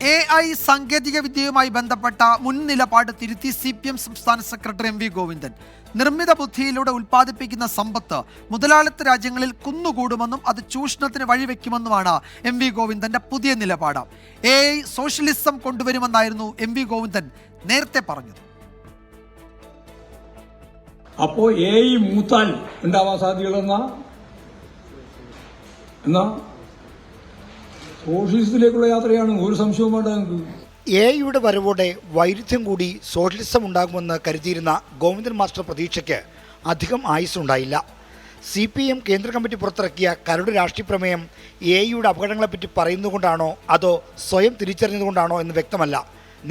AI സാങ്കേതിക വിദ്യയുമായി ബന്ധപ്പെട്ട മുൻ നിലപാട് തിരുത്തി CPM സംസ്ഥാന സെക്രട്ടറി MV ഗോവിന്ദൻ. നിർമ്മിത ബുദ്ധിയിലൂടെ ഉൽപ്പാദിപ്പിക്കുന്ന സമ്പത്ത് മുതലാളിത്ത രാജ്യങ്ങളിൽ കുന്നുകൂടുമെന്നും അത് ചൂഷണത്തിന് വഴിവെക്കുമെന്നുമാണ് MV ഗോവിന്ദന്റെ പുതിയ നിലപാട്. AI സോഷ്യലിസം കൊണ്ടുവരുമെന്നായിരുന്നു MV ഗോവിന്ദൻ നേരത്തെ പറഞ്ഞത്. അപ്പോ AI മൂത്താൽ ഉണ്ടാവാൻ സാധ്യതകളെന്നാ സോഷ്യലിസത്തിലേക്കുള്ള യാത്രയാണ്, ഒരു സംശയവും വേണ്ട നിങ്ങൾക്ക്. AI വരവോടെ വൈരുദ്ധ്യം കൂടി സോഷ്യലിസം ഉണ്ടാകുമെന്ന് കരുതിയിരുന്ന ഗോവിന്ദൻ മാസ്റ്റർ പ്രതീക്ഷയ്ക്ക് അധികം ആയുസ്സുണ്ടായില്ല. CPM കേന്ദ്ര കമ്മിറ്റി പുറത്തിറക്കിയ കരട് രാഷ്ട്രീയ പ്രമേയം AI അപകടങ്ങളെപ്പറ്റി പറയുന്നതുകൊണ്ടാണോ അതോ സ്വയം തിരിച്ചറിഞ്ഞതുകൊണ്ടാണോ എന്ന് വ്യക്തമല്ല.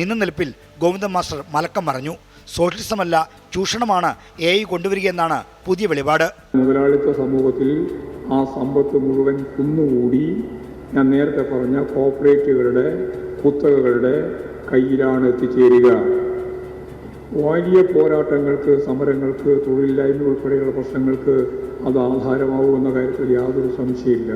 നിന്ന നിൽപ്പിൽ ഗോവിന്ദൻ മാസ്റ്റർ മലക്കം പറഞ്ഞു. സോഷ്യലിസമല്ല, ചൂഷണമാണ് AI കൊണ്ടുവരികയെന്നാണ് പുതിയ വെളിപാട്. മുതലാളിത്ത സമൂഹത്തിൽ ആ സമ്പത്ത് മുഴുവൻ കുന്നുകൂടി ഞാൻ നേരത്തെ പറഞ്ഞ കോർപ്പറേറ്റുകളുടെ കുത്തകകളുടെ കയ്യിലാണ് എത്തിച്ചേരുക. വലിയ പോരാട്ടങ്ങൾക്ക്, സമരങ്ങൾക്ക്, തൊഴിലില്ലായ്മ ഉൾപ്പെടെയുള്ള പ്രശ്നങ്ങൾക്ക് അത് ആധാരമാവുമെന്ന കാര്യത്തിൽ യാതൊരു സംശയമില്ല.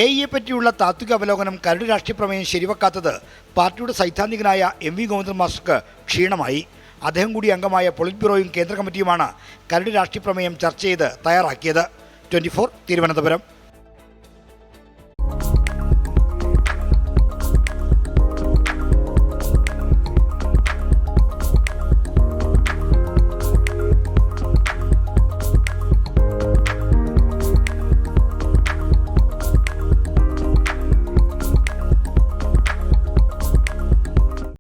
AI പറ്റിയുള്ള താത്വിക അവലോകനം കരട് രാഷ്ട്രീയ പ്രമേയം ശരിവെക്കാത്തത് പാർട്ടിയുടെ സൈദ്ധാന്തികനായ MV ഗോവിന്ദൻ മാസ്റ്റർക്ക് ക്ഷീണമായി. അദ്ദേഹം കൂടി അംഗമായ പൊളിറ്റ് ബ്യൂറോയും കേന്ദ്ര കമ്മിറ്റിയുമാണ് കരട് രാഷ്ട്രീയ പ്രമേയം ചർച്ച ചെയ്ത് തയ്യാറാക്കിയത്. 24 തിരുവനന്തപുരം.